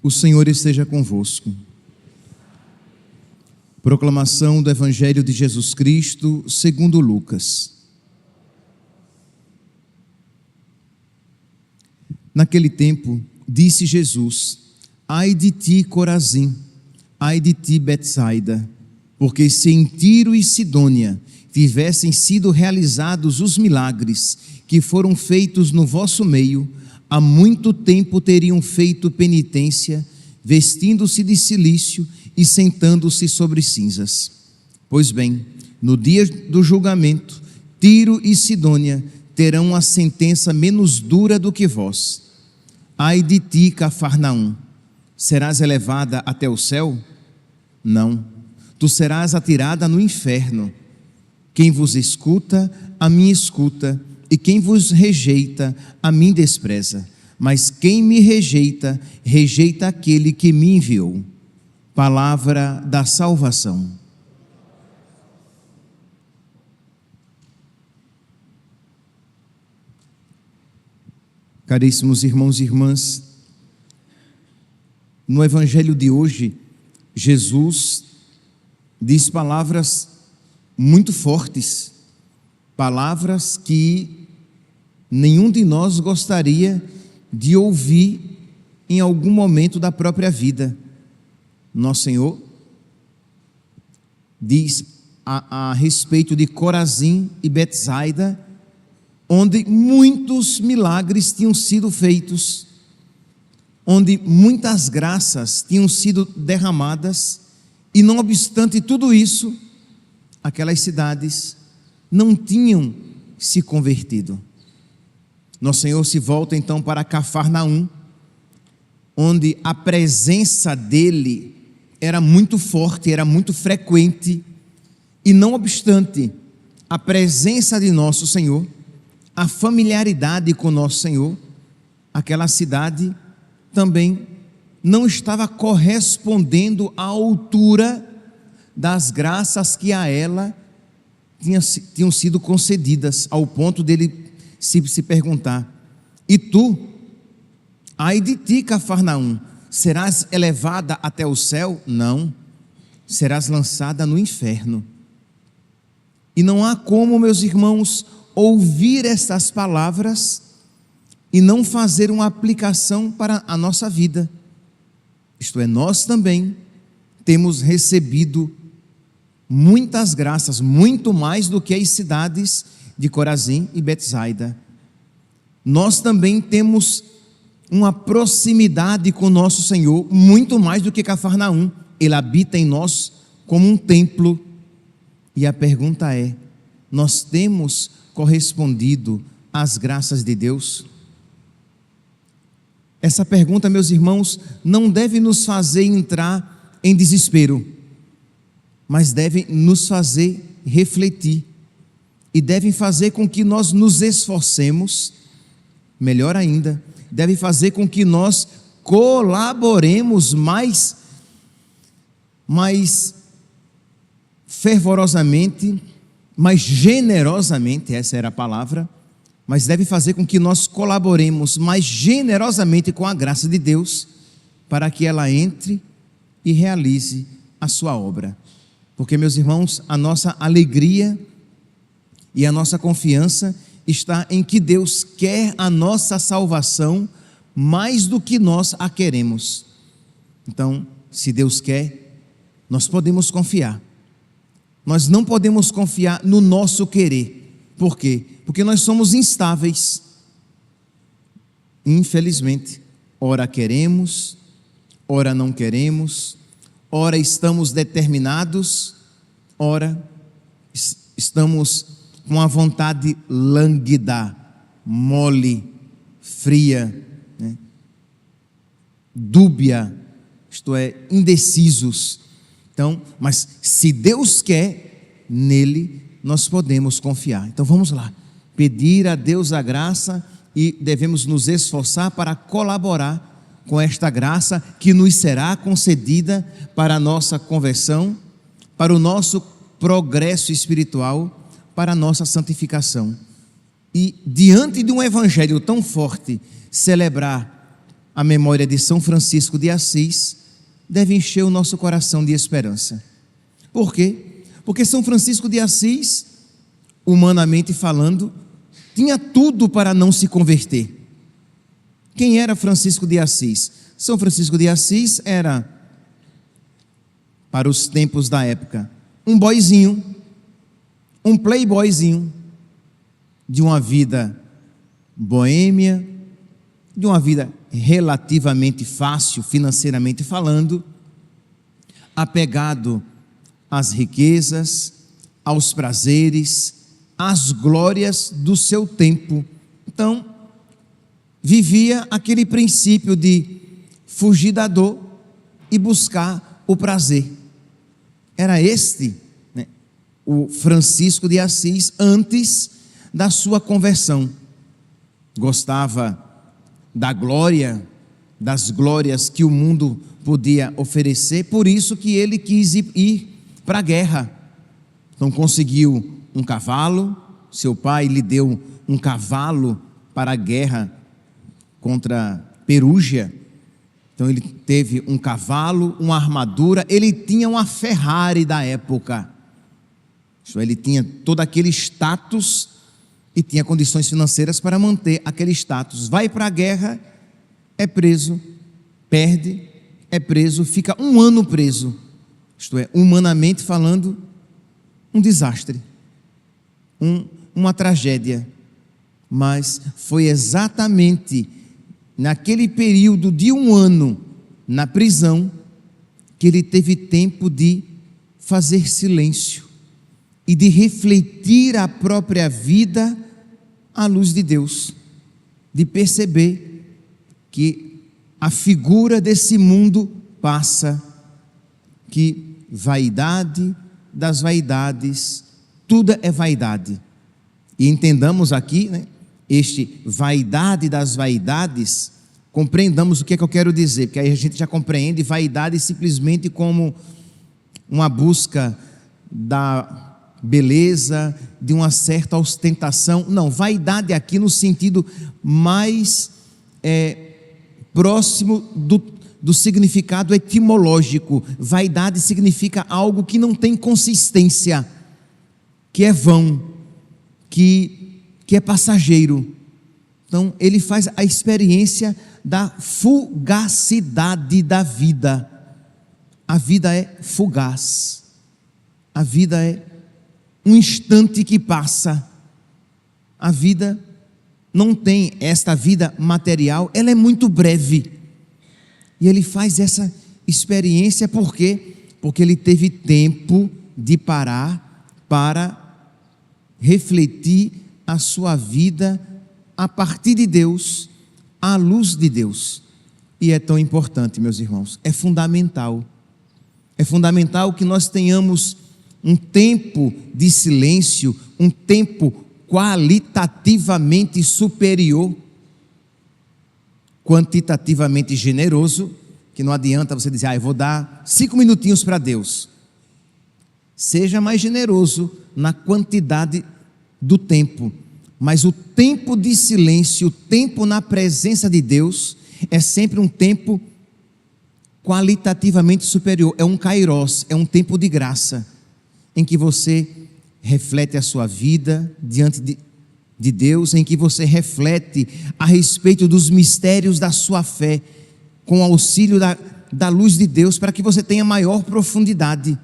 O Senhor esteja convosco. Proclamação do Evangelho de Jesus Cristo, segundo Lucas. Naquele tempo, disse Jesus: ai de ti, Corazim, ai de ti, Betsaida, porque se em Tiro e Sidônia tivessem sido realizados os milagres que foram feitos no vosso meio, há muito tempo teriam feito penitência, vestindo-se de cilício e sentando-se sobre cinzas. Pois bem, no dia do julgamento, Tiro e Sidônia terão a sentença menos dura do que vós. Ai de ti, Cafarnaum, serás elevada até o céu? Não, tu serás atirada no inferno. Quem vos escuta, a mim escuta, e quem vos rejeita, a mim despreza. Mas quem me rejeita, rejeita aquele que me enviou. Palavra da salvação. Caríssimos irmãos e irmãs, no Evangelho de hoje, Jesus diz palavras muito fortes, palavras que nenhum de nós gostaria de ouvir em algum momento da própria vida. Nosso Senhor diz a respeito de Corazim e Betsaida, onde muitos milagres tinham sido feitos, onde muitas graças tinham sido derramadas, e não obstante tudo isso, aquelas cidades não tinham se convertido. Nosso Senhor se volta então para Cafarnaum, onde a presença dele era muito forte, era muito frequente, e não obstante a presença de nosso Senhor, a familiaridade com nosso Senhor, aquela cidade também não estava correspondendo à altura das graças que a ela tinham sido concedidas, ao ponto dele se perguntar: e tu, ai de ti, Cafarnaum, serás elevada até o céu? Não, serás lançada no inferno. E não há como, meus irmãos, ouvir estas palavras e não fazer uma aplicação para a nossa vida. Isto é, nós também temos recebido muitas graças, muito mais do que as cidades de Corazim e Betsaida. Nós também temos uma proximidade com nosso Senhor, muito mais do que Cafarnaum. Ele habita em nós como um templo. E a pergunta é: nós temos correspondido às graças de Deus? Essa pergunta, meus irmãos, não deve nos fazer entrar em desespero, mas deve nos fazer refletir, e deve fazer com que nós nos esforcemos, melhor ainda, deve fazer com que nós colaboremos mais fervorosamente, mais generosamente, essa era a palavra, mas deve fazer com que nós colaboremos mais generosamente com a graça de Deus, para que ela entre e realize a sua obra. Porque, meus irmãos, a nossa alegria e a nossa confiança está em que Deus quer a nossa salvação mais do que nós a queremos. Então, se Deus quer, nós podemos confiar. Nós não podemos confiar no nosso querer. Por quê? Porque nós somos instáveis. Infelizmente, ora queremos, ora não queremos, ora estamos determinados, ora estamos com a vontade lânguida, mole, fria, dúbia, isto é, indecisos. Então, mas se Deus quer, nele nós podemos confiar. Então vamos lá, pedir a Deus a graça, e devemos nos esforçar para colaborar com esta graça que nos será concedida para a nossa conversão, para o nosso progresso espiritual, para a nossa santificação. E diante de um evangelho tão forte, celebrar a memória de São Francisco de Assis deve encher o nosso coração de esperança. Por quê? Porque São Francisco de Assis, humanamente falando, tinha tudo para não se converter. Quem era Francisco de Assis? São Francisco de Assis era, para os tempos da época, um boyzinho, um playboyzinho, de uma vida boêmia, de uma vida relativamente fácil, financeiramente falando, apegado às riquezas, aos prazeres, às glórias do seu tempo. Então, vivia aquele princípio de fugir da dor e buscar o prazer. Era este, né, o Francisco de Assis antes da sua conversão. Gostava da glória, das glórias que o mundo podia oferecer, por isso que ele quis ir para a guerra. Então conseguiu um cavalo, seu pai lhe deu um cavalo para a guerra contra Perúgia. Então ele teve um cavalo, uma armadura, ele tinha uma Ferrari da época. Ele tinha todo aquele status e tinha condições financeiras para manter aquele status. Vai para a guerra, é preso, perde, é preso, fica 1 ano preso. Isto é, humanamente falando, um desastre, uma tragédia. Mas foi exatamente naquele período de 1 ano na prisão que ele teve tempo de fazer silêncio e de refletir a própria vida à luz de Deus, de perceber que a figura desse mundo passa, que vaidade das vaidades, tudo é vaidade. E entendamos aqui, né, este vaidade das vaidades, compreendamos o que é que eu quero dizer, porque aí a gente já compreende vaidade simplesmente como uma busca da beleza, de uma certa ostentação. Não, vaidade aqui no sentido mais próximo do significado etimológico. Vaidade significa algo que não tem consistência, que é vão, que é passageiro. Então ele faz a experiência da fugacidade da vida. A vida é fugaz, a vida é um instante que passa. A vida não tem, esta vida material, ela é muito breve. E ele faz essa experiência por quê? Porque ele teve tempo de parar para refletir a sua vida a partir de Deus, à luz de Deus. E é tão importante, meus irmãos, é fundamental que nós tenhamos um tempo de silêncio, um tempo qualitativamente superior, quantitativamente generoso, que não adianta você dizer, eu vou dar 5 minutinhos para Deus. Seja mais generoso na quantidade do tempo, mas o tempo de silêncio, o tempo na presença de Deus, é sempre um tempo qualitativamente superior, é um kairos, é um tempo de graça, em que você reflete a sua vida diante de Deus, em que você reflete a respeito dos mistérios da sua fé, com o auxílio da luz de Deus, para que você tenha maior profundidade.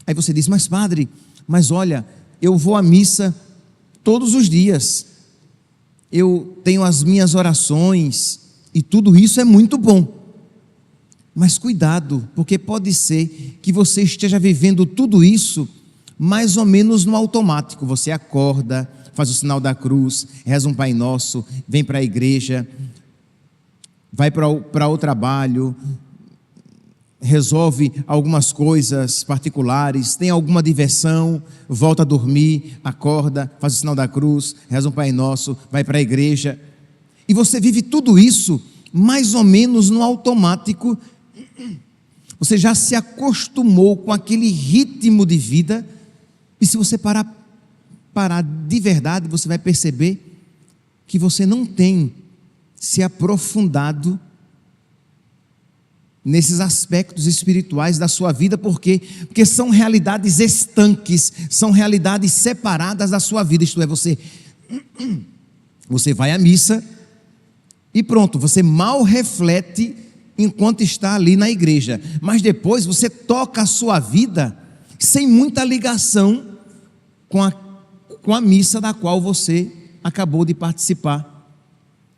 Aí você diz, mas padre, mas olha, eu vou à missa todos os dias, eu tenho as minhas orações, e tudo isso é muito bom. Mas cuidado, porque pode ser que você esteja vivendo tudo isso mais ou menos no automático. Você acorda, faz o sinal da cruz, reza um Pai Nosso, vem para a igreja, vai para o trabalho, resolve algumas coisas particulares, tem alguma diversão, volta a dormir, acorda, faz o sinal da cruz, reza um Pai Nosso, vai para a igreja. E você vive tudo isso mais ou menos no automático. Você já se acostumou com aquele ritmo de vida, e se você parar de verdade, você vai perceber que você não tem se aprofundado nesses aspectos espirituais da sua vida, porque são realidades estanques, são realidades separadas da sua vida. Isto é, você vai à missa e pronto, você mal reflete enquanto está ali na igreja, mas depois você toca a sua vida sem muita ligação com a missa da qual você acabou de participar.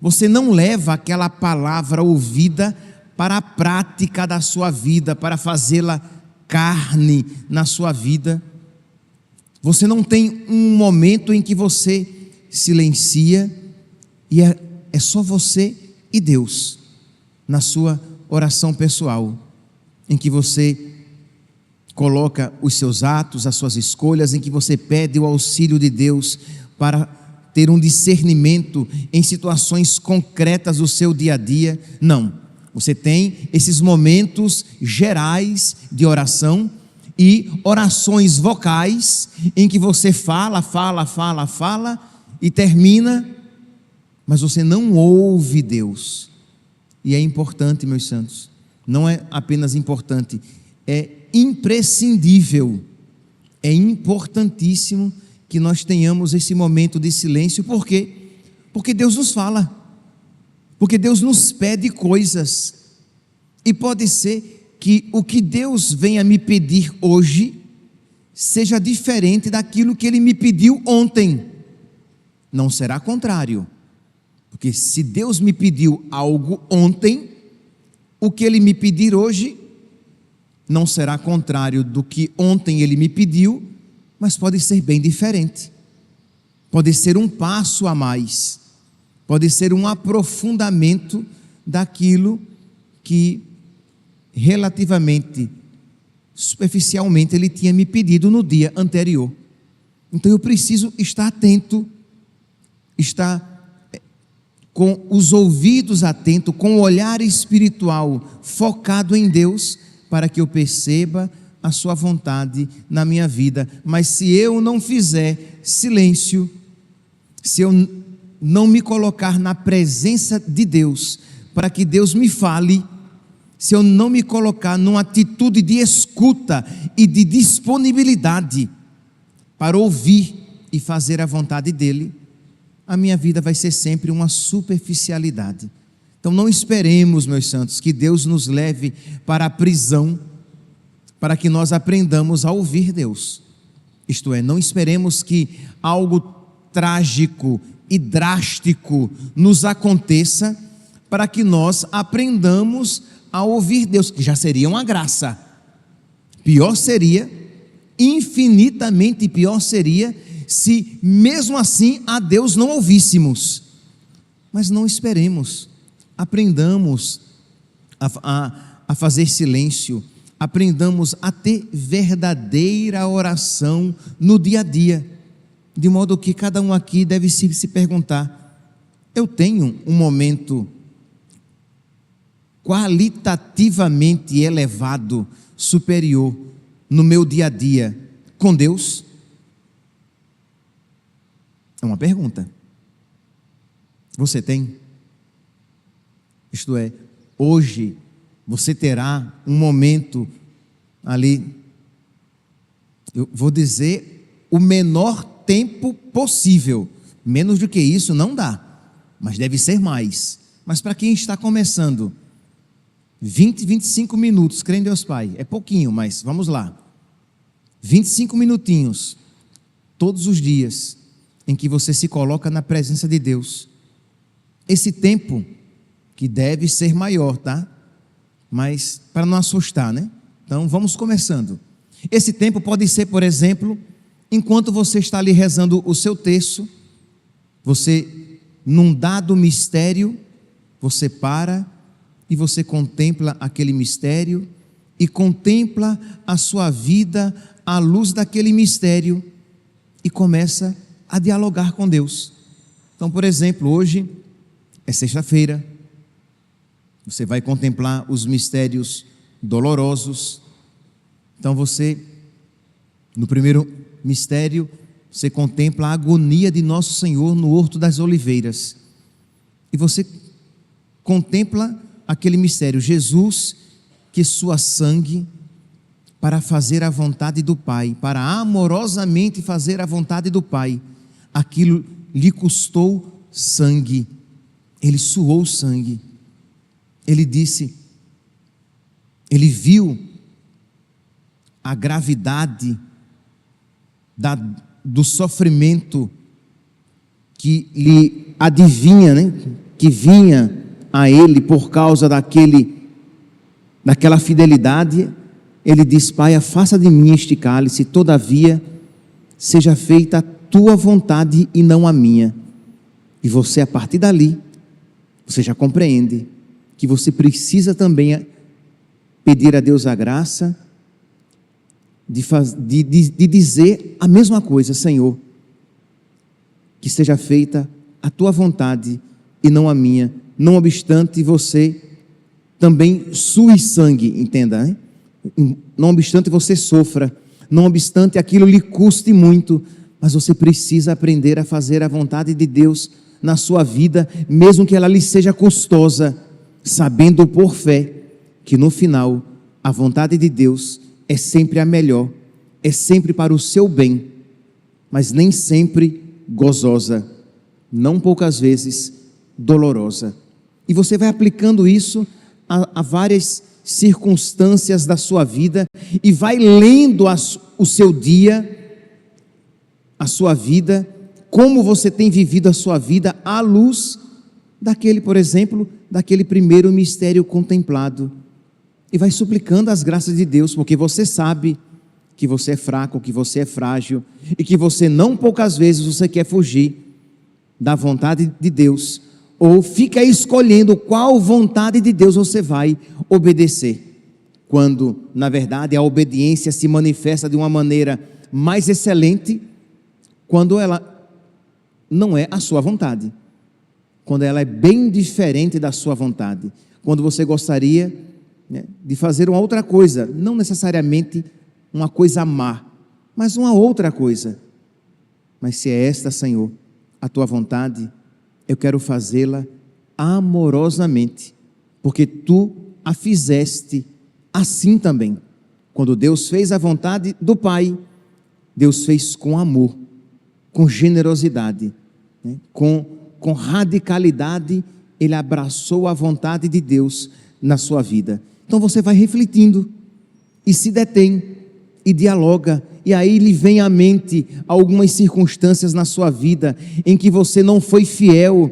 Você não leva aquela palavra ouvida para a prática da sua vida, para fazê-la carne na sua vida. Você não tem um momento em que você silencia e é só você e Deus, na sua oração pessoal, em que você coloca os seus atos, as suas escolhas, em que você pede o auxílio de Deus para ter um discernimento em situações concretas do seu dia a dia. Não, você tem esses momentos gerais de oração e orações vocais, em que você fala e termina, mas você não ouve Deus. E é importante, meus santos, não é apenas importante, é imprescindível, é importantíssimo que nós tenhamos esse momento de silêncio. Por quê? Porque Deus nos fala, porque Deus nos pede coisas, e pode ser que o que Deus venha me pedir hoje seja diferente daquilo que Ele me pediu ontem. Não será contrário, porque se Deus me pediu algo ontem, o que Ele me pedir hoje não será contrário do que ontem Ele me pediu, mas pode ser bem diferente, pode ser um passo a mais, pode ser um aprofundamento daquilo que relativamente, superficialmente, Ele tinha me pedido no dia anterior. Então eu preciso estar atento, estar com os ouvidos atentos, com o olhar espiritual focado em Deus, para que eu perceba a sua vontade na minha vida. Mas se eu não fizer silêncio, se eu não me colocar na presença de Deus, para que Deus me fale, se eu não me colocar numa atitude de escuta e de disponibilidade para ouvir e fazer a vontade dEle, a minha vida vai ser sempre uma superficialidade. Então não esperemos, meus santos, que Deus nos leve para a prisão, para que nós aprendamos a ouvir Deus. Isto é, não esperemos que algo trágico e drástico nos aconteça, para que nós aprendamos a ouvir Deus, que já seria uma graça. Pior seria, infinitamente pior seria, se mesmo assim a Deus não ouvíssemos. Mas não esperemos, aprendamos a fazer silêncio, aprendamos a ter verdadeira oração no dia a dia, de modo que cada um aqui deve se perguntar: eu tenho um momento qualitativamente elevado, superior, no meu dia a dia com Deus? É uma pergunta. Você tem? Isto é, hoje você terá um momento ali, eu vou dizer, o menor tempo possível. Menos do que isso não dá, mas deve ser mais. Mas para quem está começando, 20, 25 minutos, crê em Deus Pai, é pouquinho, mas vamos lá. 25 minutinhos, todos os dias, em que você se coloca na presença de Deus. Esse tempo, que deve ser maior, tá? Mas para não assustar, né? Então vamos começando. Esse tempo pode ser, por exemplo, enquanto você está ali rezando o seu terço, você, num dado mistério, você para e você contempla aquele mistério e contempla a sua vida à luz daquele mistério e começa a dialogar com Deus. Então, por exemplo, hoje é sexta-feira, você vai contemplar os mistérios dolorosos. Então você, no primeiro mistério, você contempla a agonia de Nosso Senhor no Horto das Oliveiras. E você contempla aquele mistério, Jesus que sua sangue para fazer a vontade do Pai, para amorosamente fazer a vontade do Pai. Aquilo lhe custou sangue, ele suou sangue. Ele disse, ele viu a gravidade do sofrimento que lhe adivinha, né? Que vinha a ele por causa daquela fidelidade. Ele diz: Pai, afasta de mim este cálice, todavia seja feita a tua vontade e não a minha. E você, a partir dali, você já compreende que você precisa também pedir a Deus a graça de dizer a mesma coisa: Senhor, que seja feita a tua vontade e não a minha. Não obstante você também sue sangue, entenda, né? Não obstante você sofra, não obstante aquilo lhe custe muito, mas você precisa aprender a fazer a vontade de Deus na sua vida, mesmo que ela lhe seja custosa, sabendo por fé que no final a vontade de Deus é sempre a melhor, é sempre para o seu bem, mas nem sempre gozosa, não poucas vezes dolorosa. E você vai aplicando isso a várias circunstâncias da sua vida e vai lendo o seu dia, a sua vida, como você tem vivido a sua vida à luz daquele, por exemplo, daquele primeiro mistério contemplado, e vai suplicando as graças de Deus, porque você sabe que você é fraco, que você é frágil, e que você não poucas vezes você quer fugir da vontade de Deus, ou fica escolhendo qual vontade de Deus você vai obedecer, quando na verdade a obediência se manifesta de uma maneira mais excelente quando ela não é a sua vontade, quando ela é bem diferente da sua vontade, quando você gostaria, né, de fazer uma outra coisa, não necessariamente uma coisa má, mas uma outra coisa. Mas se é esta, Senhor, a tua vontade, eu quero fazê-la amorosamente, porque tu a fizeste assim também. Quando Deus fez a vontade do Pai, Deus fez com amor, com generosidade, né? com radicalidade, Ele abraçou a vontade de Deus na sua vida. Então você vai refletindo e se detém e dialoga, e aí lhe vem à mente algumas circunstâncias na sua vida em que você não foi fiel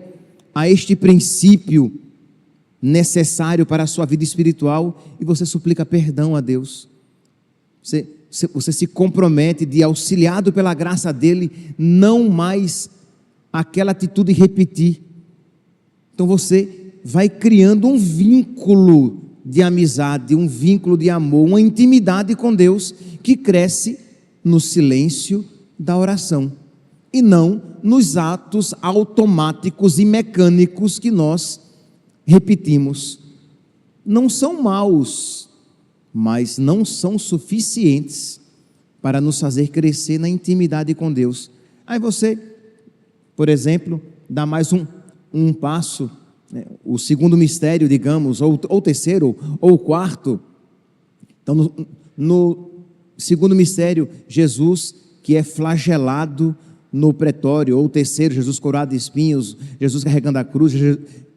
a este princípio necessário para a sua vida espiritual, e você suplica perdão a Deus. Você se compromete de, auxiliado pela graça dele, não mais aquela atitude repetir. Então você vai criando um vínculo de amizade, um vínculo de amor, uma intimidade com Deus que cresce no silêncio da oração e não nos atos automáticos e mecânicos que nós repetimos. Não são maus, mas não são suficientes para nos fazer crescer na intimidade com Deus. Aí você, por exemplo, dá mais um passo, né? O segundo mistério, digamos, ou o terceiro, ou o quarto. Então, no segundo mistério, Jesus que é flagelado no pretório, ou o terceiro, Jesus coroado de espinhos, Jesus carregando a cruz,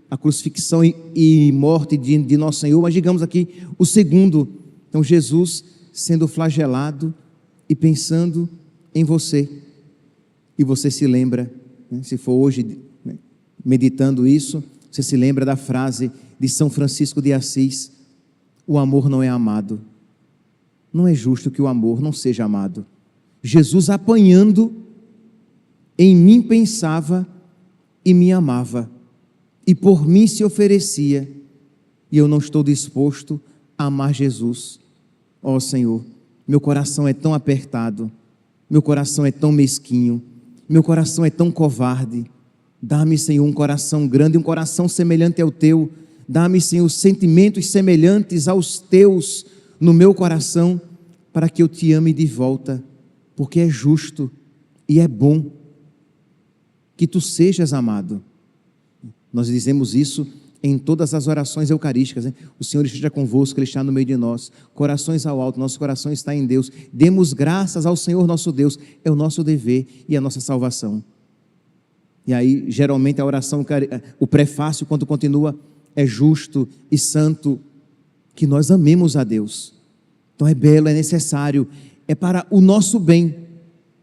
a crucifixão e morte de nosso Senhor. Mas digamos aqui o segundo, então Jesus sendo flagelado e pensando em você, e você se lembra, né, se for hoje, né, meditando isso, você se lembra da frase de São Francisco de Assis: o amor não é amado. Não é justo que o amor não seja amado. Jesus, apanhando, em mim pensava e me amava, e por mim se oferecia, e eu não estou disposto a amar Jesus. Ó Senhor, meu coração é tão apertado, meu coração é tão mesquinho, meu coração é tão covarde. Dá-me, Senhor, um coração grande, um coração semelhante ao teu. Dá-me, Senhor, sentimentos semelhantes aos teus no meu coração, para que eu te ame de volta, porque é justo e é bom que tu sejas amado. Nós dizemos isso em todas as orações eucarísticas, né? O Senhor esteja convosco, Ele está no meio de nós, corações ao alto, nosso coração está em Deus, demos graças ao Senhor nosso Deus, é o nosso dever e a nossa salvação. E aí, geralmente, a oração, o prefácio, quando continua, é justo e santo, que nós amemos a Deus. Então é belo, é necessário, é para o nosso bem.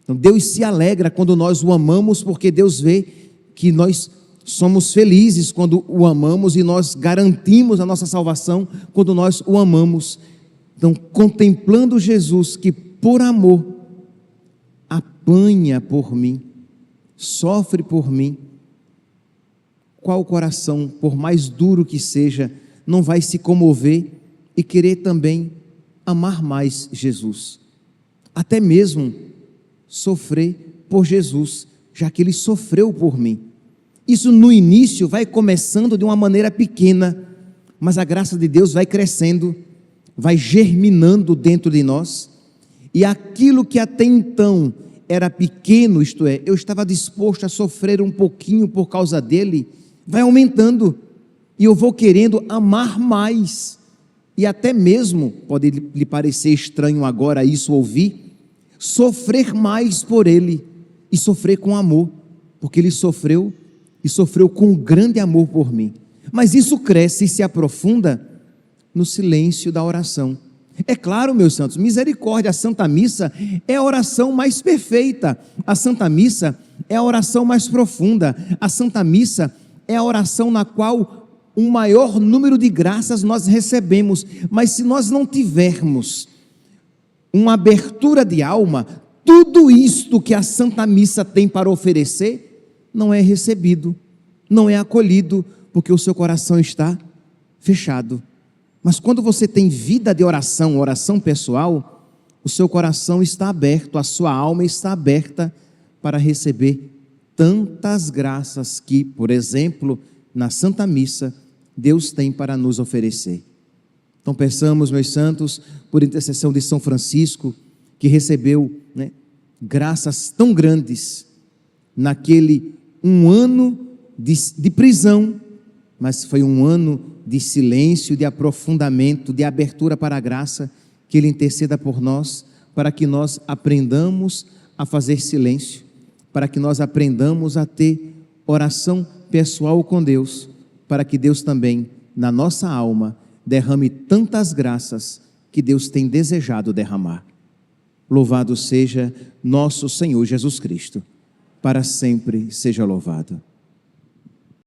Então Deus se alegra quando nós o amamos, porque Deus vê que nós somos felizes quando o amamos e nós garantimos a nossa salvação quando nós o amamos. Então, contemplando Jesus que por amor apanha por mim, sofre por mim, qual coração, por mais duro que seja, não vai se comover e querer também amar mais Jesus? Até mesmo sofrer por Jesus, já que Ele sofreu por mim. Isso no início vai começando de uma maneira pequena, mas a graça de Deus vai crescendo, vai germinando dentro de nós, e aquilo que até então era pequeno, isto é, eu estava disposto a sofrer um pouquinho por causa dele, vai aumentando, e eu vou querendo amar mais, e até mesmo, pode lhe parecer estranho agora isso ouvir, sofrer mais por ele, e sofrer com amor, porque ele sofreu, e sofreu com grande amor por mim. Mas isso cresce e se aprofunda no silêncio da oração. É claro, meus santos, misericórdia, a Santa Missa é a oração mais perfeita, a Santa Missa é a oração mais profunda, a Santa Missa é a oração na qual um maior número de graças nós recebemos, mas se nós não tivermos uma abertura de alma, tudo isto que a Santa Missa tem para oferecer, não é recebido, não é acolhido, porque o seu coração está fechado. Mas quando você tem vida de oração, oração pessoal, o seu coração está aberto, a sua alma está aberta para receber tantas graças que, por exemplo, na Santa Missa, Deus tem para nos oferecer. Então peçamos, meus santos, por intercessão de São Francisco, que recebeu, graças tão grandes naquele um ano de prisão, mas foi um ano de silêncio, de aprofundamento, de abertura para a graça, que Ele interceda por nós, para que nós aprendamos a fazer silêncio, para que nós aprendamos a ter oração pessoal com Deus, para que Deus também, na nossa alma, derrame tantas graças que Deus tem desejado derramar. Louvado seja nosso Senhor Jesus Cristo, para sempre seja louvado.